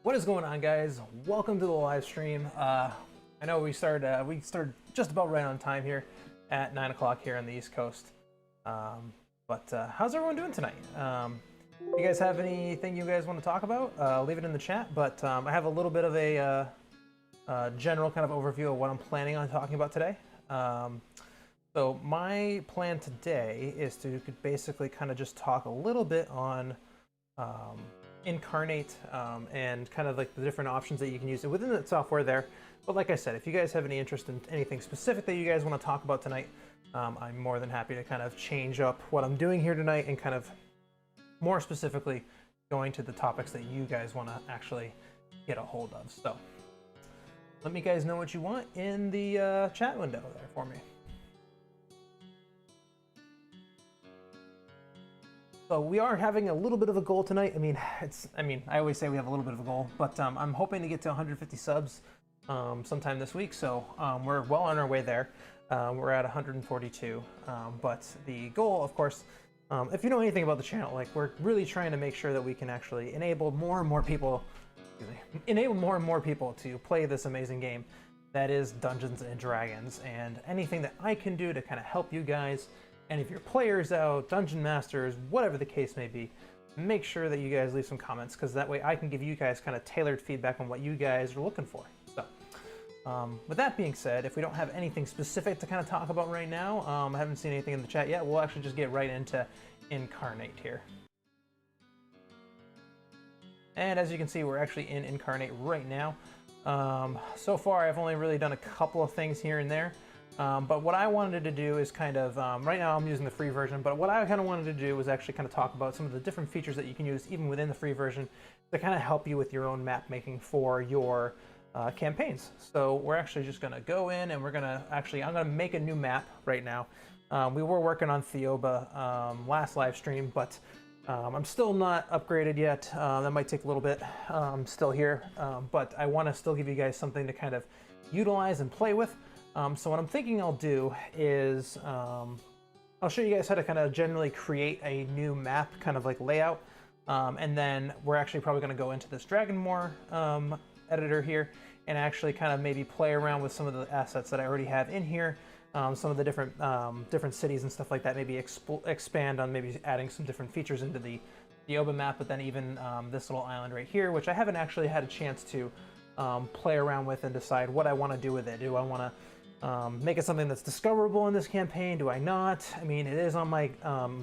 What is going on, guys? Welcome to the live stream. I know we started just about right on time here at 9 o'clock here on the East Coast. How's everyone doing tonight? If you guys have anything you guys want to talk about, leave it in the chat. But I have a little bit of a general kind of overview of what I'm planning on talking about today. So my plan today is to basically kind of just talk a little bit on Inkarnate and kind of like the different options that you can use within the software there. But like I said, if you guys have any interest in anything specific that you guys want to talk about tonight, I'm more than happy to kind of change up what I'm doing here tonight and kind of more specifically going to the topics that you guys want to actually get a hold of. So let me guys know what you want in the chat window there for me. So we are having a little bit of a goal tonight. I always say we have a little bit of a goal, but I'm hoping to get to 150 subs sometime this week. So we're well on our way there. We're at 142. But the goal, of course, if you know anything about the channel, like we're really trying to make sure that we can actually enable more and more people to play this amazing game that is Dungeons and Dragons, and anything that I can do to kind of help you guys. And if your players out, dungeon masters, whatever the case may be, make sure that you guys leave some comments, because that way I can give you guys kind of tailored feedback on what you guys are looking for. So with that being said, if we don't have anything specific to kind of talk about right now, I haven't seen anything in the chat yet, we'll actually just get right into Inkarnate here. And as you can see, we're actually in Inkarnate right now. So far, I've only really done a couple of things here and there. But what I wanted to do is kind of, right now I'm using the free version, but what I kind of wanted to do was actually kind of talk about some of the different features that you can use even within the free version to kind of help you with your own map making for your campaigns. So we're actually just going to go in and I'm going to make a new map right now. We were working on Theoba last live stream, but I'm still not upgraded yet. That might take a little bit. I'm still here, but I want to still give you guys something to kind of utilize and play with. So what I'm thinking I'll do is I'll show you guys how to kind of generally create a new map kind of like layout, and then we're actually probably going to go into this Dragonmore editor here and actually kind of maybe play around with some of the assets that I already have in here, some of the different cities and stuff like that, maybe expand on maybe adding some different features into the Theoba map, but then even this little island right here, which I haven't actually had a chance to play around with and decide what I want to do with it. Do I want to make it something that's discoverable in this campaign? Do I not? I mean, it is on my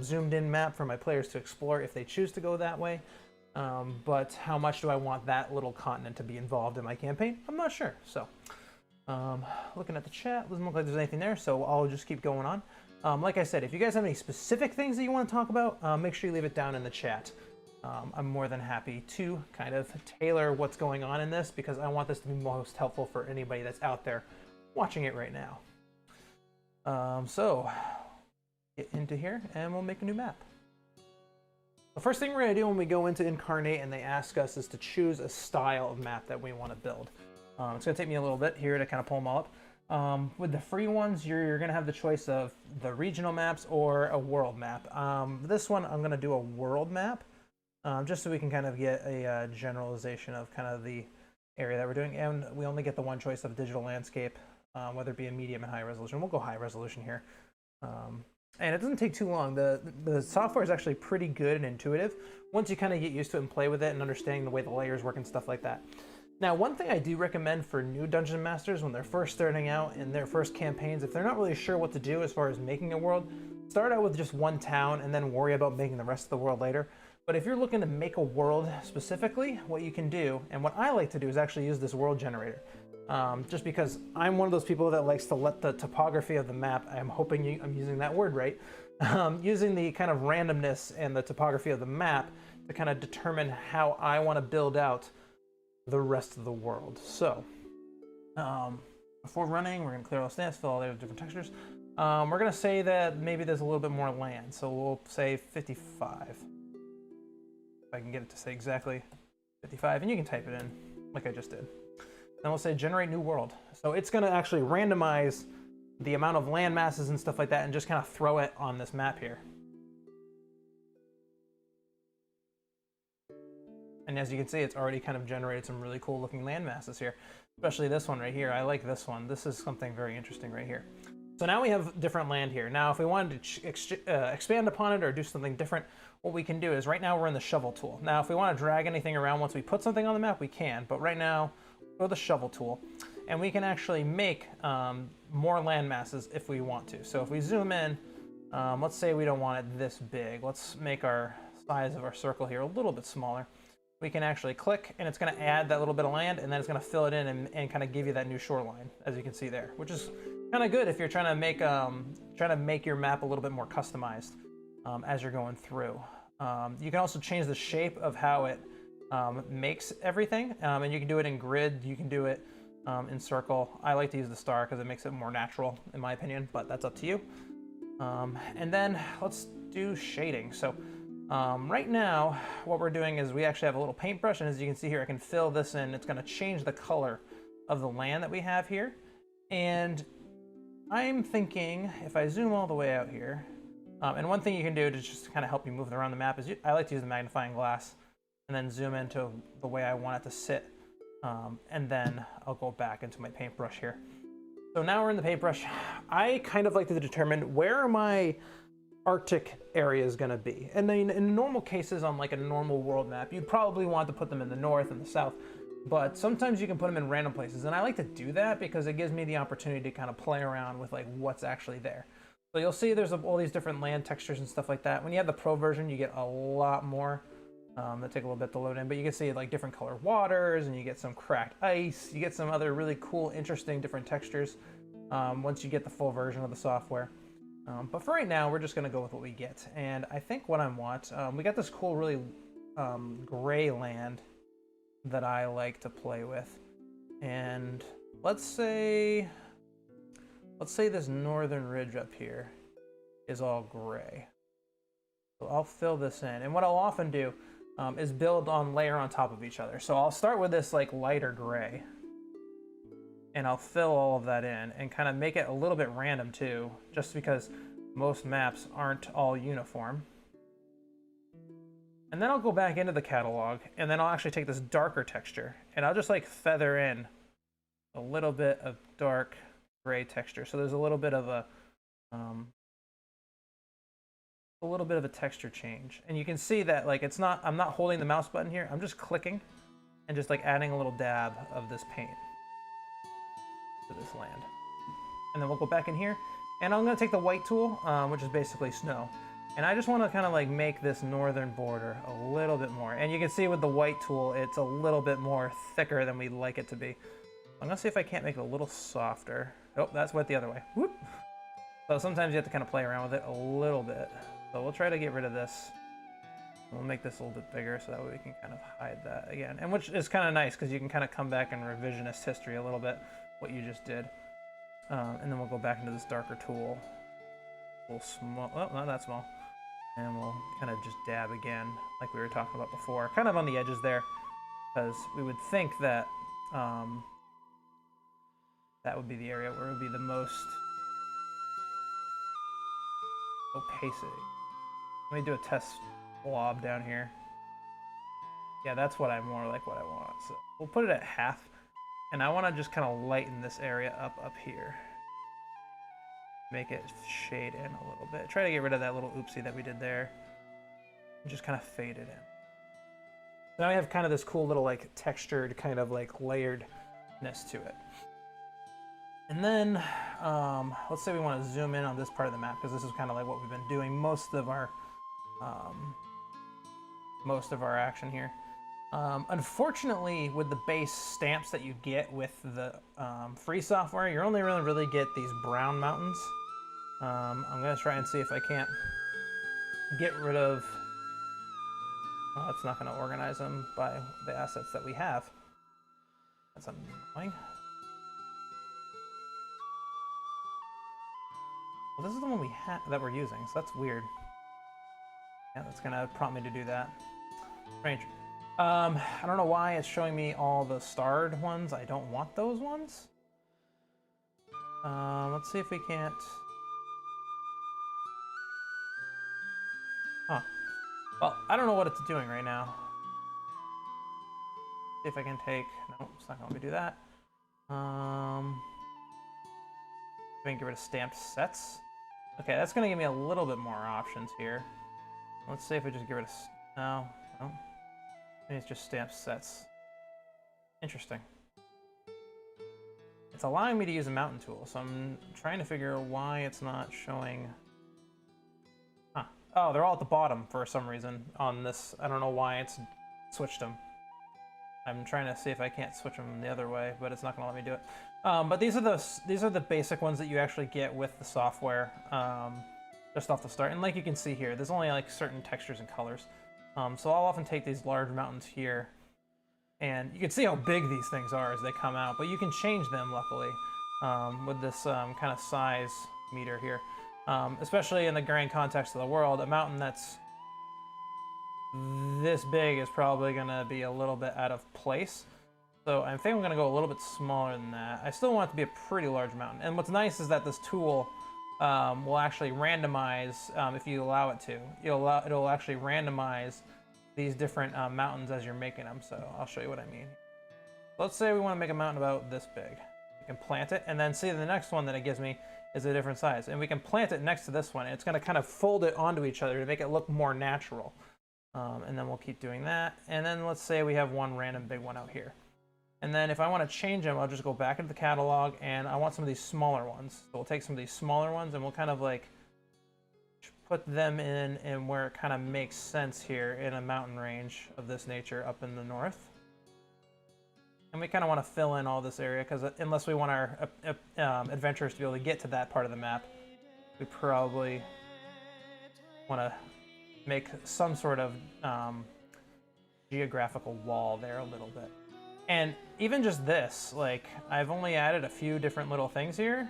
zoomed in map for my players to explore if they choose to go that way. But how much do I want that little continent to be involved in my campaign? I'm not sure. So looking at the chat, doesn't look like there's anything there, so I'll just keep going on. Like I said, if you guys have any specific things that you want to talk about, make sure you leave it down in the chat. I'm more than happy to kind of tailor what's going on in this, because I want this to be most helpful for anybody that's out there watching it right now. So get into here and we'll make a new map. The first thing we're going to do when we go into Inkarnate and they ask us is to choose a style of map that we want to build. It's going to take me a little bit here to kind of pull them all up. With the free ones, you're going to have the choice of the regional maps or a world map. This one, I'm going to do a world map, just so we can kind of get a generalization of kind of the area that we're doing. And we only get the one choice of digital landscape, whether it be a medium and high resolution. We'll go high resolution here. And it doesn't take too long. The software is actually pretty good and intuitive once you kind of get used to it and play with it and understanding the way the layers work and stuff like that. Now, one thing I do recommend for new dungeon masters when they're first starting out in their first campaigns, if they're not really sure what to do as far as making a world, start out with just one town and then worry about making the rest of the world later. But if you're looking to make a world specifically, what you can do, and what I like to do, is actually use this world generator. Just because I'm one of those people that likes to let the topography of the map, I'm hoping I'm using that word right, using the kind of randomness and the topography of the map to kind of determine how I want to build out the rest of the world. So before running, we're going to clear all the stats, fill all the different textures. We're going to say that maybe there's a little bit more land, so we'll say 55. If I can get it to say exactly 55, and you can type it in like I just did. Then we'll say generate new world. So it's going to actually randomize the amount of land masses and stuff like that and just kind of throw it on this map here. And as you can see, it's already kind of generated some really cool looking land masses here, especially this one right here. I like this one. This is something very interesting right here. So now we have different land here. Now, if we wanted to expand upon it or do something different, what we can do is right now we're in the shovel tool. Now, if we want to drag anything around once we put something on the map, we can. But right now, go to the shovel tool, and we can actually make more land masses if we want to. So if we zoom in, let's say we don't want it this big. Let's make our size of our circle here a little bit smaller. We can actually click, and it's going to add that little bit of land, and then it's going to fill it in and kind of give you that new shoreline, as you can see there, which is kind of good if you're trying to make your map a little bit more customized as you're going through. You can also change the shape of how it makes everything, and you can do it in grid. You can do it in circle. I like to use the star because it makes it more natural, in my opinion, but that's up to you. And then let's do shading. So right now, what we're doing is we actually have a little paintbrush, and as you can see here, I can fill this in. It's going to change the color of the land that we have here. And I'm thinking, if I zoom all the way out here, and one thing you can do to just kind of help you move around the map is I like to use the magnifying glass and then zoom into the way I want it to sit. And then I'll go back into my paintbrush here. So now we're in the paintbrush. I kind of like to determine where are my Arctic areas going to be. And then in normal cases on like a normal world map, you'd probably want to put them in the north and the south. But sometimes you can put them in random places, and I like to do that because it gives me the opportunity to kind of play around with like what's actually there. So you'll see there's all these different land textures and stuff like that. When you have the pro version, you get a lot more. That take a little bit to load in, but you can see like different colored waters, and you get some cracked ice. You get some other really cool, interesting, different textures once you get the full version of the software. But for right now, we're just going to go with what we get. And I think what I want, we got this cool, really gray land that I like to play with. And let's say this northern ridge up here is all gray. So I'll fill this in. And what I'll often do is build layer on top of each other. So I'll start with this like lighter gray, and I'll fill all of that in and kind of make it a little bit random too, just because most maps aren't all uniform. And then I'll go back into the catalog, and then I'll actually take this darker texture, and I'll just like feather in a little bit of dark gray texture. So there's a little bit of a texture change. And you can see that like I'm not holding the mouse button here. I'm just clicking and just like adding a little dab of this paint to this land. And then we'll go back in here, and I'm going to take the white tool, which is basically snow. And I just want to kind of like make this northern border a little bit more. And you can see with the white tool, it's a little bit more thicker than we'd like it to be. I'm going to see if I can't make it a little softer. Oh, that's went the other way. Whoop. So sometimes you have to kind of play around with it a little bit. So we'll try to get rid of this. We'll make this a little bit bigger so that way we can kind of hide that again. And which is kind of nice because you can kind of come back and revisionist history a little bit what you just did. And then we'll go back into this darker tool. A little small. Oh, not that small. And we'll kind of just dab again, like we were talking about before, kind of on the edges there, because we would think that that would be the area where it would be the most opacity. Let me do a test blob down here. Yeah, that's what I more like what I want. So we'll put it at half, and I want to just kind of lighten this area up here. Make it shade in a little bit. Try to get rid of that little oopsie that we did there. And just kind of fade it in. Now we have kind of this cool little like textured kind of like layeredness to it. And then let's say we want to zoom in on this part of the map, because this is kind of like what we've been doing most of our action here. Unfortunately, with the base stamps that you get with the free software, you only really get these brown mountains. I'm going to try and see if I can't get rid of... Oh, it's not going to organize them by the assets that we have. That's annoying. Well, this is the one that we're using, so that's weird. Yeah, that's going to prompt me to do that. Strange. I don't know why it's showing me all the starred ones. I don't want those ones. Let's see if we can't... Huh. Well, I don't know what it's doing right now. See if I can take, no, it's not gonna let me do that. If I can get rid of stamped sets. Okay, that's gonna give me a little bit more options here. Let's see if I just get rid of, no, maybe it's just stamped sets. Interesting. It's allowing me to use a mountain tool, so I'm trying to figure out why it's not showing. Huh. Oh, they're all at the bottom for some reason on this. I don't know why it's switched them. I'm trying to see if I can't switch them the other way, but it's not going to let me do it. But these are the basic ones that you actually get with the software, just off the start. And like you can see here, there's only like certain textures and colors. So I'll often take these large mountains here, and you can see how big these things are as they come out. But you can change them, luckily, with this kind of size meter here. Especially in the grand context of the world, a mountain that's this big is probably going to be a little bit out of place. So I think I'm going to go a little bit smaller than that. I still want it to be a pretty large mountain. And what's nice is that this tool will actually randomize, if you allow it to. It'll actually randomize these different mountains as you're making them. So I'll show you what I mean. Let's say we want to make a mountain about this big. You can plant it, and then see the next one that it gives me is a different size. And we can plant it next to this one, and it's going to kind of fold it onto each other to make it look more natural. And then we'll keep doing that. And then let's say we have one random big one out here. And then if I want to change them, I'll just go back into the catalog, and I want some of these smaller ones. So we'll take some of these smaller ones, and we'll kind of like put them in where it kind of makes sense here in a mountain range of this nature up in the north. And we kind of want to fill in all this area, because unless we want our adventurers to be able to get to that part of the map, we probably want to make some sort of geographical wall there a little bit. And even just this, like, I've only added a few different little things here.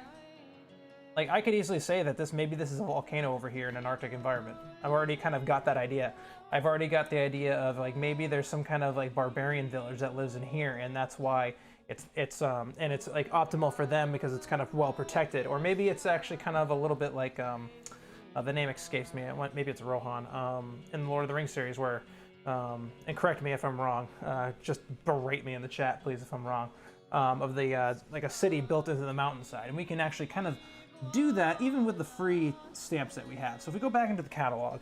Like, I could easily say that maybe this is a volcano over here in an Arctic environment. I've already kind of got that idea. I've already got the idea of, like, maybe there's some kind of like barbarian village that lives in here, and that's why it's like optimal for them because it's kind of well protected. Or maybe it's actually kind of a little bit like the name escapes me. Maybe it's Rohan in the Lord of the Rings series, where, and correct me if I'm wrong, just berate me in the chat, please, if I'm wrong, of the like a city built into the mountainside, and we can actually kind of do that even with the free stamps that we have. So if we go back into the catalog,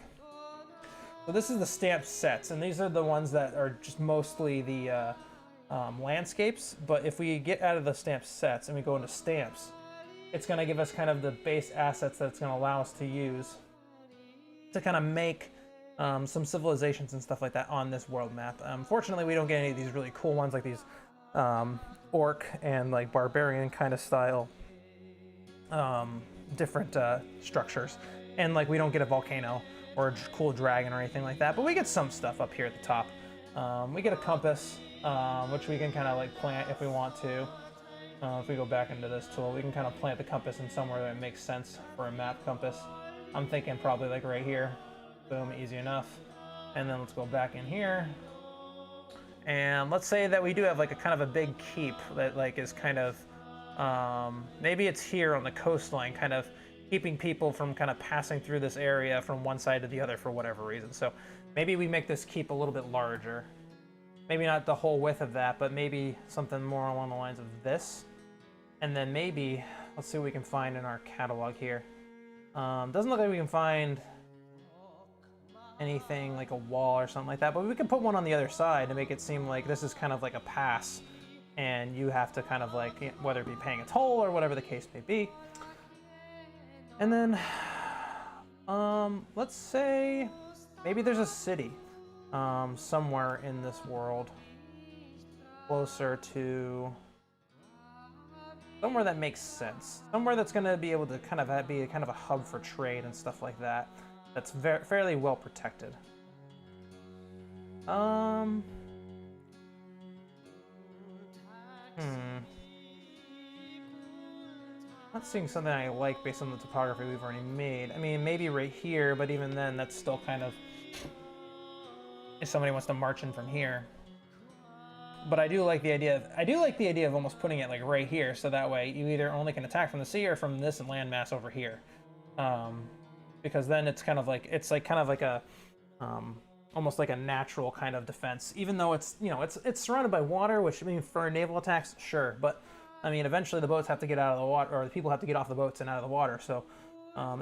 so this is the stamp sets, and these are the ones that are just mostly the landscapes. But if we get out of the stamp sets and we go into stamps, it's going to give us kind of the base assets that it's going to allow us to use to kind of make some civilizations and stuff like that on this world map. Fortunately, we don't get any of these really cool ones like these orc and like barbarian kind of style different structures. And like we don't get a volcano or a cool dragon or anything like that, but we get some stuff up here at the top. We get a compass, which we can kind of like plant if we want to. If we go back into this tool, we can kind of plant the compass in somewhere that makes sense for a map compass. I'm thinking probably like right here. Boom, easy enough. And then let's go back in here. And let's say that we do have like a kind of a big keep that like is kind of, maybe it's here on the coastline, kind of keeping people from kind of passing through this area from one side to the other for whatever reason. So maybe we make this keep a little bit larger. Maybe not the whole width of that, but maybe something more along the lines of this. And then maybe, let's see what we can find in our catalog here. Doesn't look like we can find anything like a wall or something like that, but we can put one on the other side to make it seem like this is kind of like a pass, and you have to kind of like, whether it be paying a toll or whatever the case may be. And then, let's say maybe there's a city somewhere in this world closer to somewhere that makes sense, somewhere that's going to be able to kind of be kind of a hub for trade and stuff like that. That's fairly well protected. Not seeing something I like based on the topography we've already made. I mean, maybe right here, but even then, that's still kind of, if somebody wants to march in from here. But I do like the idea of almost putting it like right here, so that way you either only can attack from the sea or from this landmass over here. Because then it's kind of like, it's like kind of like a almost like a natural kind of defense, even though it's, you know, it's surrounded by water, which, I mean, for naval attacks, sure, but I mean, eventually the boats have to get out of the water, or the people have to get off the boats and out of the water, so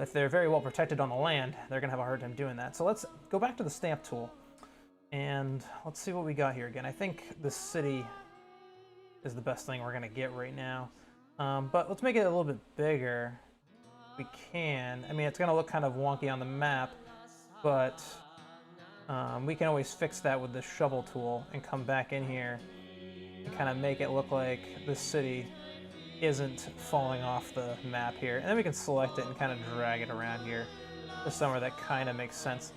if they're very well protected on the land, they're gonna have a hard time doing that. So let's go back to the stamp tool, and let's see what we got here again. I think the city is the best thing we're gonna get right now, but let's make it a little bit bigger. We can. I mean, it's gonna look kind of wonky on the map, but we can always fix that with the shovel tool and come back in here and kind of make it look like this city isn't falling off the map here. And then we can select it and kind of drag it around here to somewhere that kind of makes sense.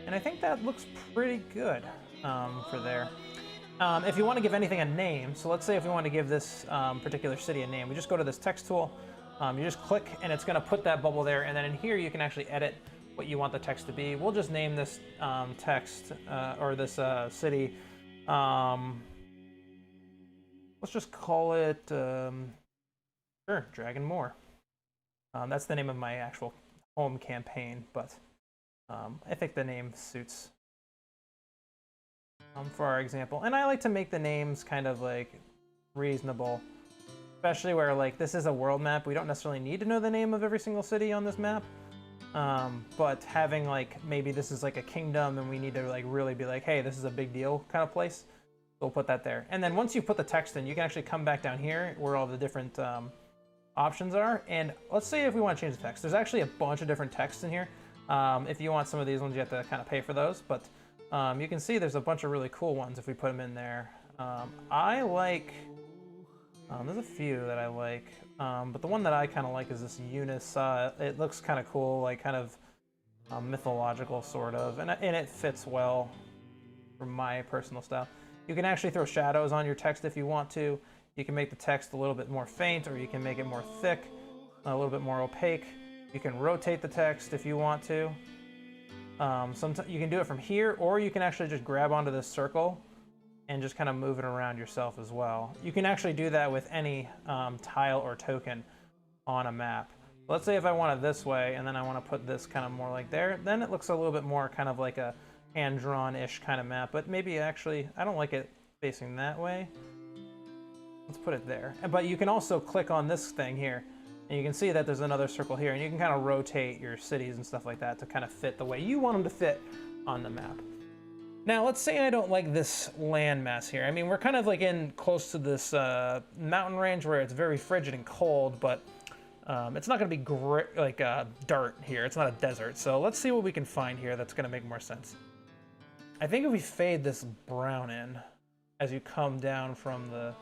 And I think that looks pretty good for there. If you want to give anything a name, so let's say if we want to give this particular city a name, we just go to this text tool, you just click and it's going to put that bubble there, and then in here you can actually edit what you want the text to be. We'll just name this text or this city. Let's just call it sure, Dragon Moor. That's the name of my actual home campaign, but I think the name suits for our example. And I like to make the names kind of like reasonable, especially where like this is a world map. We don't necessarily need to know the name of every single city on this map. But having like, maybe this is like a kingdom and we need to like really be like, hey, this is a big deal kind of place. We'll put that there. And then once you put the text in, you can actually come back down here where all the different options are. And let's say if we want to change the text, there's actually a bunch of different texts in here. If you want some of these ones, you have to kind of pay for those. But you can see there's a bunch of really cool ones if we put them in there. I like, there's a few that I like. But the one that I kind of like is this Eunice. It looks kind of cool, like kind of mythological sort of, and it fits well for my personal style. You can actually throw shadows on your text if you want to. You can make the text a little bit more faint, or you can make it more thick, a little bit more opaque. You can rotate the text if you want to. Sometimes you can do it from here, or you can actually just grab onto this circle and just kind of move it around yourself as well. You can actually do that with any tile or token on a map. Let's say if I want it this way, and then I want to put this kind of more like there, then it looks a little bit more kind of like a hand-drawn-ish kind of map, but maybe actually, I don't like it facing that way. Let's put it there. But you can also click on this thing here, and you can see that there's another circle here, and you can kind of rotate your cities and stuff like that to kind of fit the way you want them to fit on the map. Now, let's say I don't like this landmass here. I mean, we're kind of like in close to this mountain range where it's very frigid and cold, but it's not going to be like dirt here. It's not a desert. So let's see what we can find here that's going to make more sense. I think if we fade this brown in as you come down from the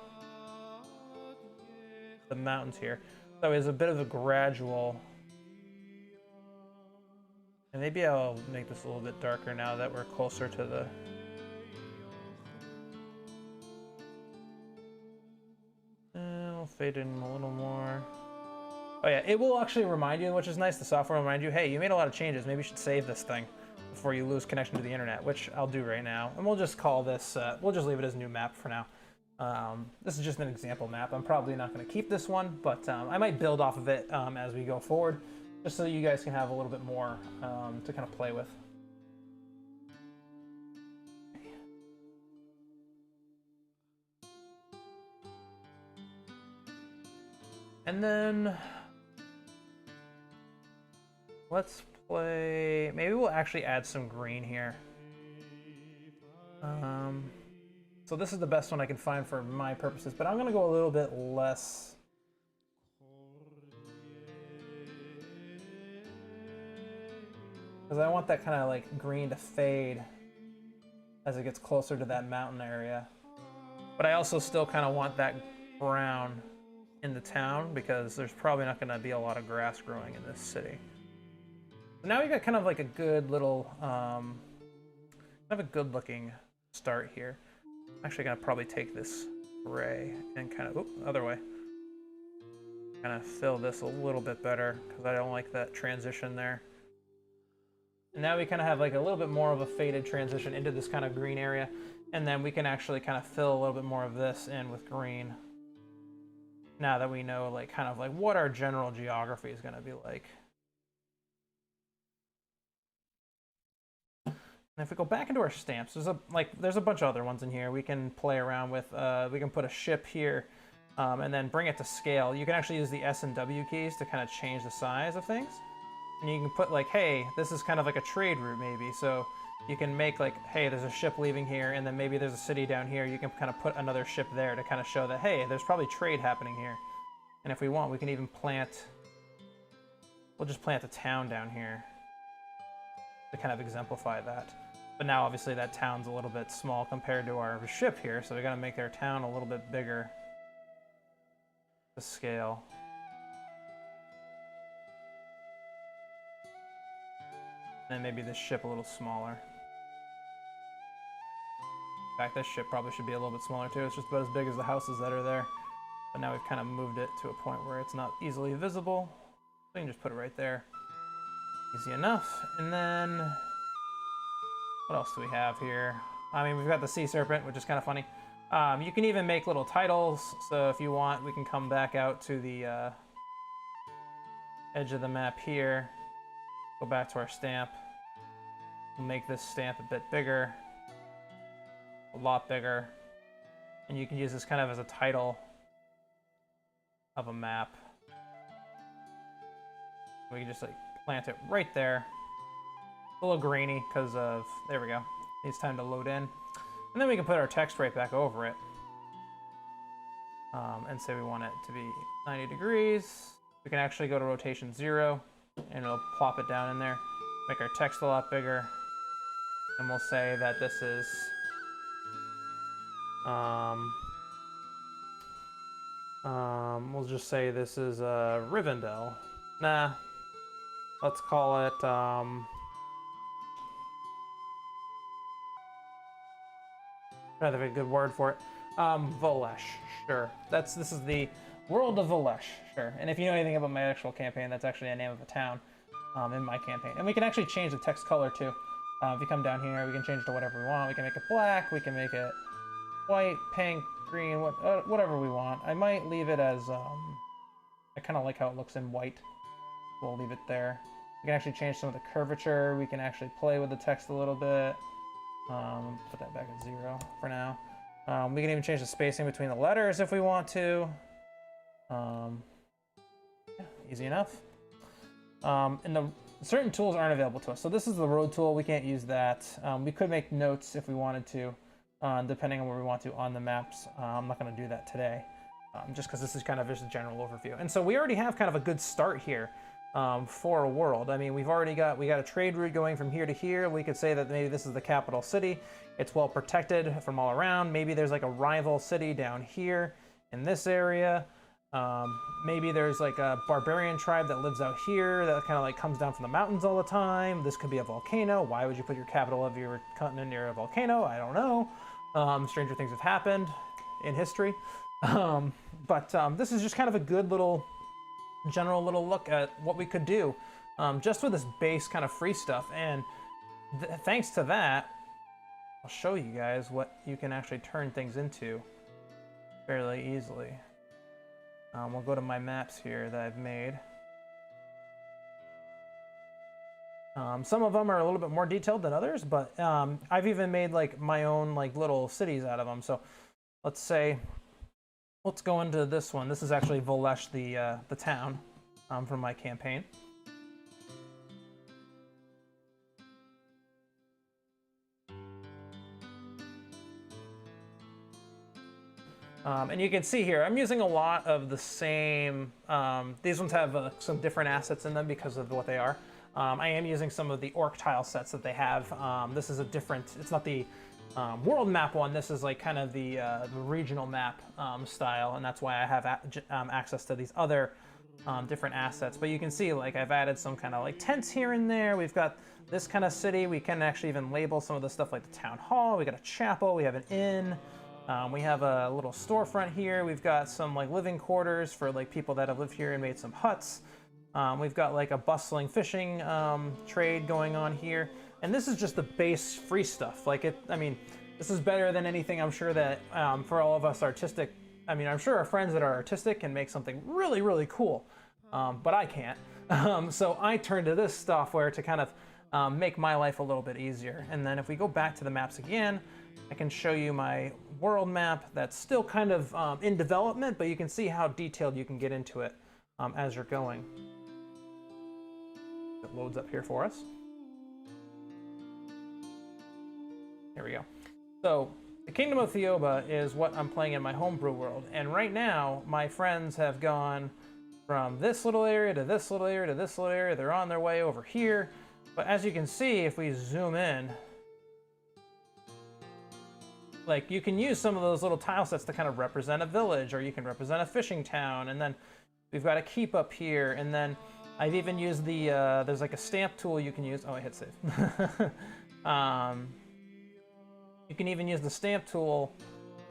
mountains here, so it's a bit of a gradual. And maybe I'll make this a little bit darker now that we're closer to the... I'll fade in a little more. Oh yeah, it will actually remind you, which is nice. The software will remind you, hey, you made a lot of changes. Maybe you should save this thing before you lose connection to the internet, which I'll do right now. And we'll just call this, we'll just leave it as new map for now. This is just an example map. I'm probably not going to keep this one, but I might build off of it as we go forward, just so you guys can have a little bit more to kind of play with. And then let's play, maybe we'll actually add some green here. So this is the best one I can find for my purposes, but I'm going to go a little bit less. Because I want that kind of like green to fade as it gets closer to that mountain area. But I also still kind of want that brown in the town because there's probably not going to be a lot of grass growing in this city. So now we got kind of like a good little, kind of a good looking start here. I'm actually going to probably take this gray and kind of, other way. Kind of fill this a little bit better because I don't like that transition there. And now we kind of have like a little bit more of a faded transition into this kind of green area. And then we can actually kind of fill a little bit more of this in with green. Now that we know like kind of like what our general geography is going to be like. And if we go back into our stamps, there's a bunch of other ones in here we can play around with. We can put a ship here, and then bring it to scale. You can actually use the S and W keys to kind of change the size of things. And you can put like, hey, this is kind of like a trade route maybe. So you can make like, hey, there's a ship leaving here, and then maybe there's a city down here. You can kind of put another ship there to kind of show that, hey, there's probably trade happening here. And if we want, we can even we'll just plant a town down here to kind of exemplify that. But now obviously that town's a little bit small compared to our ship here, so we gotta make our town a little bit bigger to scale. And maybe this ship a little smaller. In fact, this ship probably should be a little bit smaller too. It's just about as big as the houses that are there. But now we've kind of moved it to a point where it's not easily visible. We can just put it right there. Easy enough. And then, what else do we have here? I mean, we've got the sea serpent, which is kind of funny. You can even make little titles. So if you want, we can come back out to the edge of the map here. Go back to our stamp. We'll make this stamp a bit bigger. A lot bigger. And you can use this kind of as a title of a map. We can just like plant it right there. A little grainy because of, there we go. Needs time to load in. And then we can put our text right back over it. And say we want it to be 90 degrees. We can actually go to rotation 0 and it'll plop it down in there. Make our text a lot bigger. And we'll say that this is we'll just say this is Rivendell. Nah, let's call it I don't have a good word for it. Volesh, sure. This is the world of Volesh, sure. And if you know anything about my actual campaign, that's actually a name of a town in my campaign. And we can actually change the text color too. If you come down here, we can change it to whatever we want. We can make it black, we can make it white, pink, green, whatever we want. I might leave it as, I kind of like how it looks in white. We'll leave it there. We can actually change some of the curvature. We can actually play with the text a little bit. Put that back at 0 for now. We can even change the spacing between the letters if we want to. Yeah, easy enough. And certain tools aren't available to us. So this is the road tool. We can't use that. We could make notes if we wanted to, depending on where we want to on the maps. I'm not going to do that today, just because this is kind of just a general overview. And so we already have kind of a good start here for a world. I mean, we got a trade route going from here to here. We could say that maybe this is the capital city. It's well protected from all around. Maybe there's like a rival city down here in this area. Maybe there's like a barbarian tribe that lives out here that kind of like comes down from the mountains all the time. This could be a volcano. Why would you put your capital of your continent near a volcano? I don't know. Stranger things have happened in history. But this is just kind of a good little general little look at what we could do just with this base kind of free stuff. And thanks to that, I'll show you guys what you can actually turn things into fairly easily. We'll go to my maps here that I've made. Some of them are a little bit more detailed than others, but I've even made like my own like little cities out of them. So let's go into this one. This is actually Volesh, the town from my campaign. And you can see here, I'm using a lot of the same, these ones have some different assets in them because of what they are. I am using some of the orc tile sets that they have. This is a different, it's not the world map one, this is like kind of the regional map style, and that's why I have access to these other different assets. But you can see like I've added some kind of like tents here and there. We've got this kind of city. We can actually even label some of the stuff like the town hall. We got a chapel, we have an inn. We have a little storefront here. We've got some like living quarters for like people that have lived here and made some huts. We've got like a bustling fishing trade going on here. And this is just the base free stuff. Like I mean, this is better than anything I'm sure that for all of us artistic, I mean, I'm sure our friends that are artistic can make something really, really cool, but I can't. So I turn to this software to kind of make my life a little bit easier. And then if we go back to the maps again, I can show you my world map that's still kind of in development, but you can see how detailed you can get into it as you're going. It loads up here for us. Here we go. So the Kingdom of Theoba is what I'm playing in my homebrew world, and right now my friends have gone from this little area to this little area to this little area. They're on their way over here, but as you can see, if we zoom in, like, you can use some of those little tile sets to kind of represent a village, or you can represent a fishing town, and then we've got a keep up here, and then I've even used the, there's like a stamp tool you can use. Oh, I hit save. You can even use the stamp tool.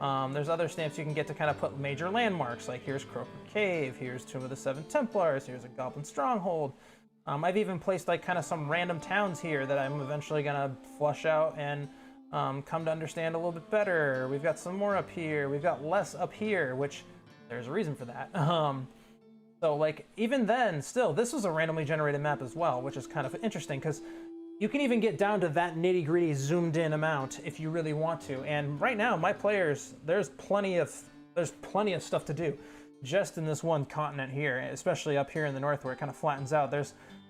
There's other stamps you can get to kind of put major landmarks, like here's Croker Cave, here's Tomb of the Seven Templars, here's a Goblin Stronghold. I've even placed like kind of some random towns here that I'm eventually gonna flush out and come to understand a little bit better. We've got some more up here, we've got less up here, which there's a reason for that. So like, even then, still, this was a randomly generated map as well, which is kind of interesting, because you can even get down to that nitty-gritty zoomed in amount if you really want to. And right now, my players, there's plenty of stuff to do just in this one continent here, especially up here in the north where it kind of flattens out. I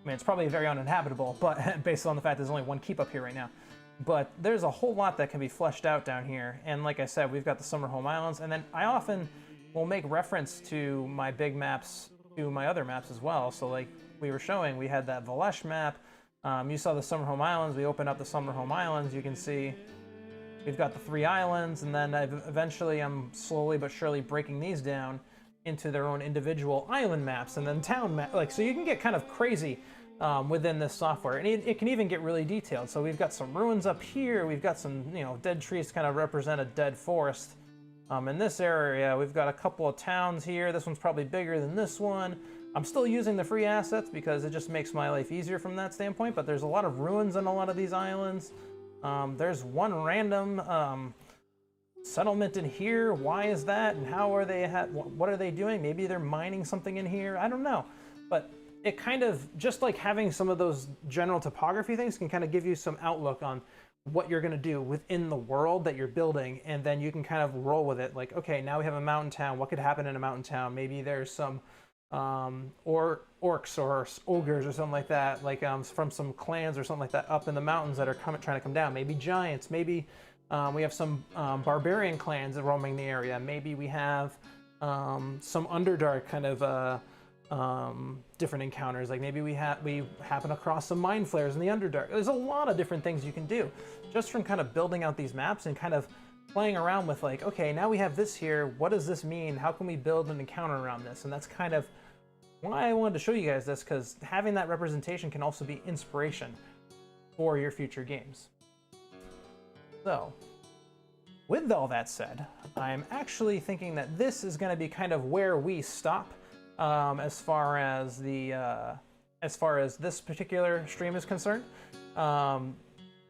mean, it's probably very uninhabitable, but based on the fact there's only one keep up here right now. But there's a whole lot that can be fleshed out down here. And like I said, we've got the Summerhome Islands, and then I often will make reference to my big maps to my other maps as well. So like we were showing, we had that Valesh map. You saw the Summerhome Islands. We opened up the Summerhome Islands. You can see we've got the 3 islands, and then eventually I'm slowly but surely breaking these down into their own individual island maps and then town map. Like, so you can get kind of crazy within this software, and it can even get really detailed. So we've got some ruins up here. We've got some, you know, dead trees to kind of represent a dead forest. In this area, we've got a couple of towns here. This one's probably bigger than this one. I'm still using the free assets because it just makes my life easier from that standpoint, but there's a lot of ruins on a lot of these islands. There's one random settlement in here. Why is that? And how are they, what are they doing? Maybe they're mining something in here. I don't know. But it kind of, just like having some of those general topography things can kind of give you some outlook on what you're going to do within the world that you're building, and then you can kind of roll with it. Like, okay, now we have a mountain town. What could happen in a mountain town? Maybe there's some or orcs or ogres or something like that, like from some clans or something like that up in the mountains that are trying to come down. Maybe giants. Maybe we have some barbarian clans roaming the area. Maybe we have some Underdark kind of different encounters. Like maybe we happen across some mind flayers in the Underdark. There's a lot of different things you can do just from kind of building out these maps and kind of playing around with, like, okay, now we have this here. What does this mean? How can we build an encounter around this? And that's kind of why I wanted to show you guys this, because having that representation can also be inspiration for your future games. So, with all that said, I'm actually thinking that this is going to be kind of where we stop as far as this particular stream is concerned.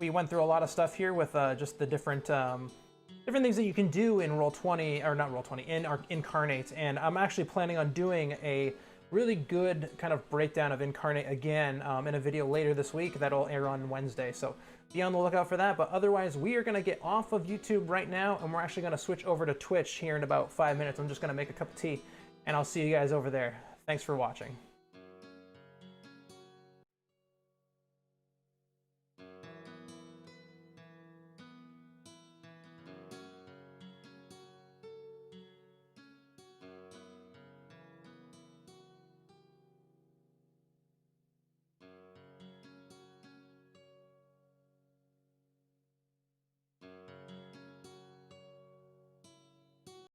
We went through a lot of stuff here with just the different things that you can do in Roll20, or not Roll20, in Inkarnate, and I'm actually planning on doing a really good kind of breakdown of Inkarnate again in a video later this week that'll air on Wednesday, so be on the lookout for that. But otherwise, we are going to get off of YouTube right now, and we're actually going to switch over to Twitch here in about 5 minutes. I'm just going to make a cup of tea, and I'll see you guys over there. Thanks for watching.